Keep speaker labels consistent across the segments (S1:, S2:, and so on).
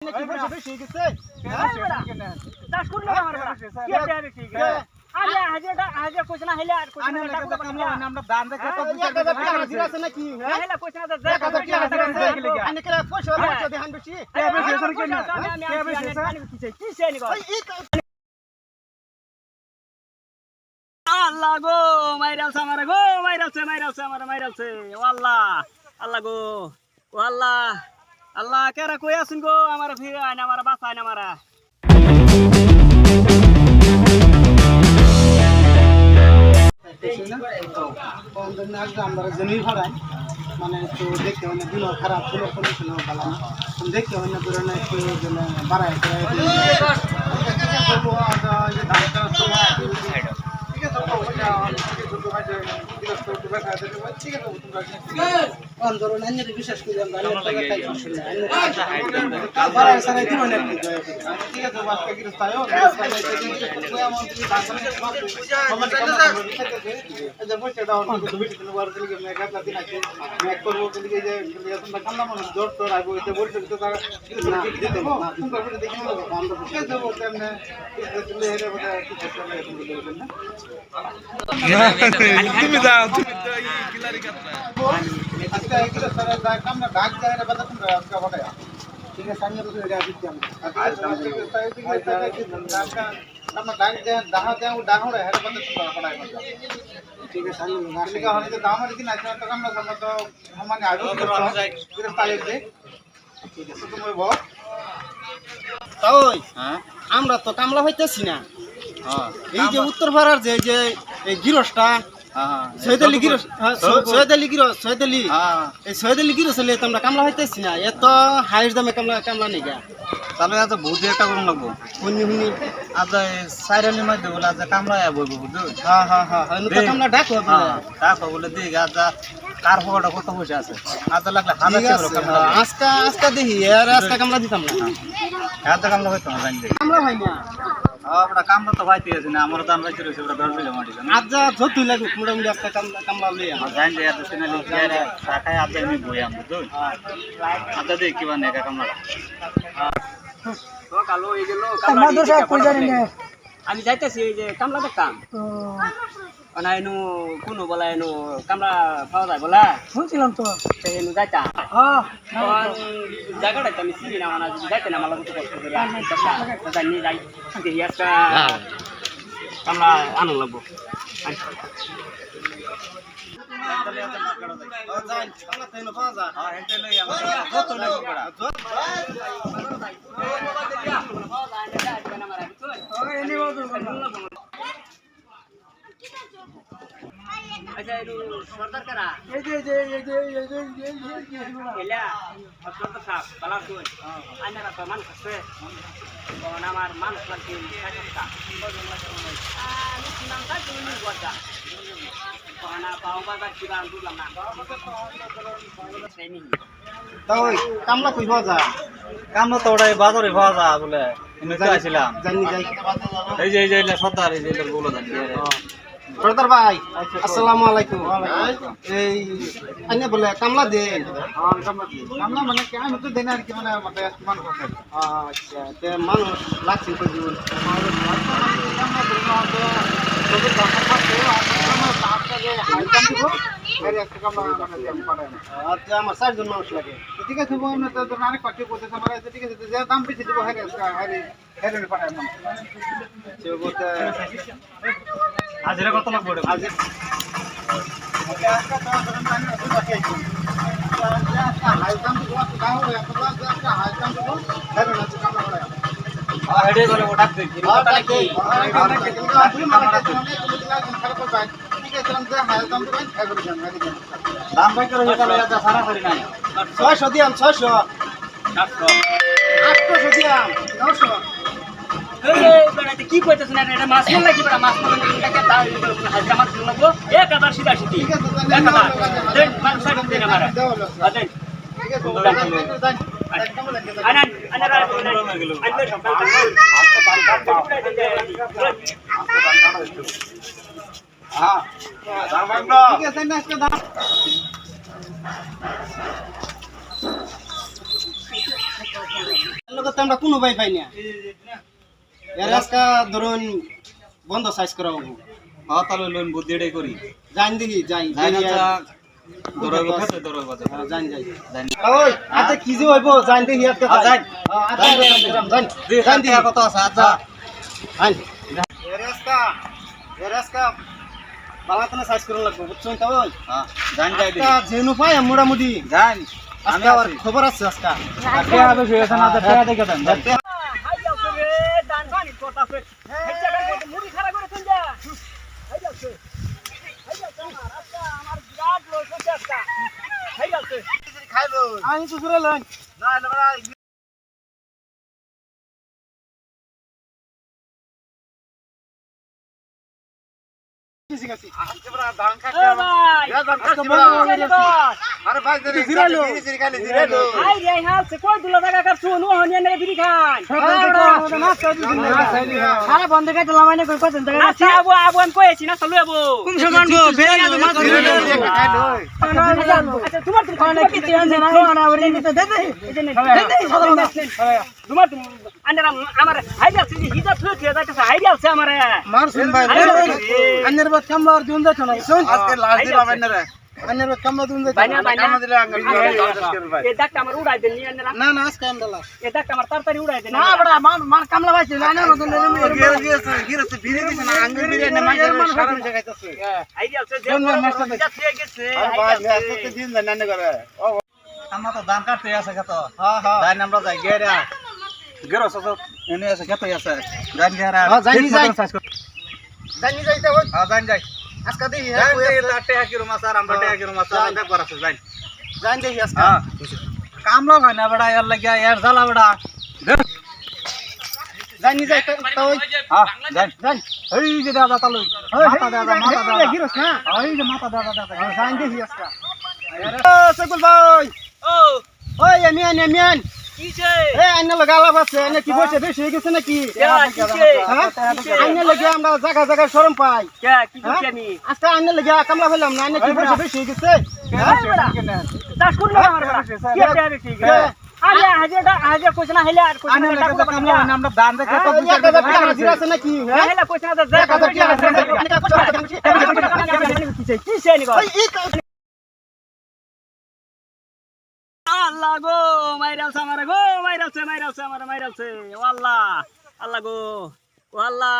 S1: বেশি গেছে দাস কোন না আমার কি এটা বেশি গেছে আরে হাজার কইছ না হেলে আর কইছ না আমরা দান দেখে তো 1000 টাকা হাজির আছে নাকি হ্যাঁ হেলে কইছ না 1000 টাকা হাজির আছে আনে কলা পয়সা পয়সা দেখান বেশি কে বেশি আছে কি না কে বেশি আছে কি চাই নি আল্লাহ গো মাইরালছে আমারে গো মাইরালছে আমারে মাইরালছে ও আল্লাহ আল্লাহ গো ও আল্লাহ আল্লাহ কেরা কই আছেন গো আমারে ফিরায় না আমারে বাঁচায় না আমারে আমরা জমি ভাড়াই মানে একটু দেখতে হয় না দিন খারাপ ছিল কোনো ছিল ভালো না দেখতে হয় না পুরো একটু বাড়ায় বিশেষ করে তুমি যাও তুমি তো গিলারি কাটরা আজকে এগুলো সারা দায় কাম না ডাক যায় না বাতা তোমরা আজকে বড় ঠিক আছে আমি তো এটা দিচ্ছি আমি আজকে আমরা ডাক যায় দাহা যায় ও ডাহড়ে হেরে বাতা তোমরা পড়াই করবে ঠিক আছে আমি গালিকা হলে দাম আর দিন আছে তো কাম না সব তো মানে আগে করতে ফিরে পাইলে ঠিক আছে তুমি বল তাই হ্যাঁ আমরা তো কামলা হইতেছি না এই যে উত্তর পাড়ার যে এই গিরসটা সৈয়দ আলী গিরস হলে তোমরা কামলা হইতেছি না এত হাইস দামে কামলা নেই গা তাহলে আজ বহুত একটা করুন লাগবো শুনি আজ সাইরালির মধ্যে বলে আজ কামলা বইব বুঝছো কামলা ডাকো বলে দিই আজ কার ফোটা কত পয়সা আছে আজ লাগলে আজকা দেখি আজকা কামলা দিতাম না আজ কামলা হইতো না জানি কামলা হয় না আমরা কামলা তো পাইতে আছে না আমার দাম রাখতে রইছে ওটা 10 বিঘা মাটি জানো আজ যতই লাগে মোটামুটি একটা কামলা লই আমরা জানি যে এত সিনালি কিয়ারে টাকায় আজ আমি বই আমরা তো আজ দেখি কি বানে একা কামলা তো কালো এই গেল কামলা দোসা কই জানি না আমি যাইতেছি এই যে কামলা দেখতাম না এনু কোনো বলা এনু কামলা পাওয়া যায় বলা শুনছিলাম তো এনু যাইতা জায়গাটা আমি চিনি না মানে যাইতে না আমার কত কষ্ট করে জানি যাই দেখি একটা কামলা আনো লাগবো আচ্ছা এই সরদার কারা এই যে এলা সরদার সাহেব বালা কই আইনারা তো মানুষ আছে কোন আমার মানুষ লাগবে টাকা আমি নাম তা তুমি বলতা কোন পাও বাবা কি বান দিলাম না তাই কামলা কই পাওয়া যায় কামলা তো ওটাই বাজারে পাওয়া যায় বলে আমি যাইছিলাম জানি যাই এই যে সরদার এই যে বলে জানি সরদার ভাই আসসালামু আলাইকুম এই আইনে বলে কামলা দেন কামলা মানে কি আমি তো দেন আর কি মানে আমাদের মানুষ আছে আচ্ছা তে মানুষ লাগছে তো জীবন আচ্ছা আমার 4 জন মানুষ লাগে ঠিক আছে আরেক পাঠিয়ে বলতে ঠিক আছে যে দাম বেশি দেবো হ্যাঁ পাঠায় হাজিরা কত লাগবে হাজির দাম পাই করে সারা করি নাই 600 দিয়াম 600 800 দিয়াম 900 কি কইতেছ না এটা মাছ কোন লাগি বড় মাছ মানে টাকা দাও হাজার মাছ লাগবো 1000 সিধা সিধি 1000 দেন মানুষ সাইড দেন আমারে দেন ঠিক আছে আনা হ্যাঁ ঠিক আছে না আজকে দাও লোকে তো আমরা কোনো ভাই পাই না এর আজকা ধরুন বন্ধ সাইজ করা হবো
S2: হ্যাঁ তাহলে লোন বুদ্ধি এটাই করি
S1: জান দেখি যাই
S2: যাই না
S1: দরই
S2: দরই কথা দরই কথা
S1: জান যাই ওই আচ্ছা কি যে হইবো জান দেখি আজকে
S2: যাই
S1: জান
S2: জান দিয়া কত আছে আচ্ছা
S1: আই এর আজকা বালাতনা সাইজ করা লাগবে বুঝছেন তো ওই
S2: হ্যাঁ জান যাই দি
S1: জেনু পাই মোটামুটি
S2: জান
S1: আমি আর খবর আছে আজকা
S2: আজকে আবে ফিরেছে না তো টাকা দেখে দেন
S3: হাই যাচ্ছে রে ডান পানি করতাছে এই জায়গায় মুড়ি খাড়া করে তুই যা হাই যাচ্ছে আমার আজকা আমার বিরাট লোক হচ্ছে আজকা হাই যাচ্ছে
S1: খাইলো আমি তো সুরে লই না না ধান খাইতে
S3: ও ভাই
S1: আজকে আরে ভাই ধরে
S3: জিরালো।
S1: খালি জিরালো
S3: হাই রে হাল সে কই দুলা টাকা কাটছু নো হনিয়া নে বিড়ি খান সারা বন্ধ করে দিলাম মানে কই কত টাকা আচ্ছা আবু আবু আমি কইছি না চলু আবু
S1: কোন সমান গো বেলা মাছ ধরে খাইলো
S3: আচ্ছা তোমার তুমি খানা কি জান না না ওরে নিতে দে দে এই যে দে তোমার আন্ডারা আমার হাই যাচ্ছে হিজা থুয়ে থুয়ে যাচ্ছে হাই যাচ্ছে আমারে
S1: মার শুন ভাই আন্নের বাদ কামলা আর দিন যাচ্ছে না শুন আজকে লাস্ট দিন হবে না রে আন্নের বাদ কামলা দিন যাচ্ছে
S3: বাইনা বাইনা
S1: কামলা দিলে আঙ্গুল
S3: এই ডাকটা আমার উড়াই দেন নি আন্ডারা
S1: না না আজকে আমদালা
S3: এই ডাকটা আমার তাড়াতাড়ি উড়াই দেন
S1: না বড় মার কামলা ভাইছে জানা মত গিরছে ভিড়ে দিছে না আঙ্গুল ভিড়ে না মাঝের সারাম জায়গাইতেছে
S3: হাই যাচ্ছে যে থুয়ে গেছে
S1: ভাই আজকে দিন জানা না করে
S2: আমরা তো ধান কাটতে আছে কত
S1: হ্যাঁ হ্যাঁ
S2: জান আমরা যাই গেরা গেরো সব এনে আছে কত আছে জান গেরা
S1: হ্যাঁ, জানি যাই। জানি যাইতে ওই
S2: হ্যাঁ জান যাই
S1: আজকে দেখি
S2: জান যাই লাটে হাকির মাছ আর আমরা
S1: হ্যাঁ।
S2: হাকির মাছ আর ব্যাপার আছে জান
S1: জান দেখি আজকে
S2: হ্যাঁ কামলা হয় না বড়া এর লাগিয়া এর জ্বালা বড়া
S1: জানি যাইতে তো ওই
S2: হ্যাঁ জান
S1: জান
S2: এই যে দাদা তালু মাথা দাদা মাথা দাদা
S1: গিরছ না
S2: এই যে মাথা দাদা দাদা
S1: জান দেখি আজকে ও সকল ভাই
S3: ও
S1: ওই এমিয়ান
S3: কিছে
S1: এ আইনে লাগা লাভ আছে এনে কি বসে বেশি হয়ে গেছে নাকি হ্যাঁ আইনে লাগে আমরা জায়গা জায়গা শরম পাই
S3: কে কি করছি আমি
S1: আজকে আইনে লাগে কামলা ফেলাম না আইনে কি বসে বেশি হয়ে গেছে
S3: দাস করলো আমার বড়া কে দেবে ঠিক আরে হাজার কইছ না হেলা আর কইছ না টাকা
S2: কামলা হয় না আমরা ধান দেখে কত
S1: এক হাজার টাকা হাজিরা আছে নাকি হ্যাঁ
S3: হেলা কইছ না যা
S1: এক হাজার টাকা
S3: কিছে কিছে নি গো আল্লাহ গো মাইরালছে আমারে গো মাইরালছে আমারে মাইরালছে ও আল্লাহ আল্লাহ গো ও আল্লাহ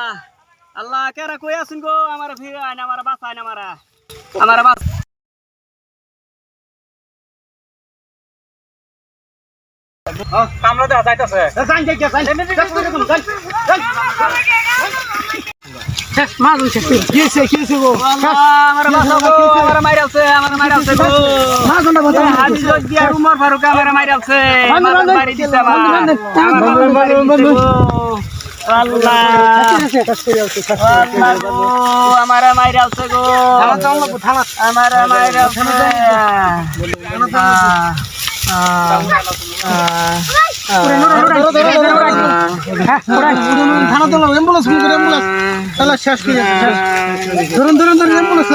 S3: আল্লাহ কেরা কই আছেন গো আমারে ফিরায় না আমারে বাঁচায় না আমারে বাঁচ
S2: কামলা দেখা যাইতাছে
S1: জান দেখি জান কিছে গো
S3: আল্লাহ আমারে বাঁচাও গো আমারে মাইরালছে গো হাজি জজ দিয়া উমর ফারুক আমারে মাইরালছে মাথার বাড়ি দিছে আমার আল্লাহ আল্লাহ গো আমারে মাইরালছে গো আমারে মাইরালছে
S1: থানা তো অ্যাম্বুলেন্স ফোন করে অ্যাম্বুলেন্স তাহলে শেষ করে ধরুন অ্যাম্বুলেন্স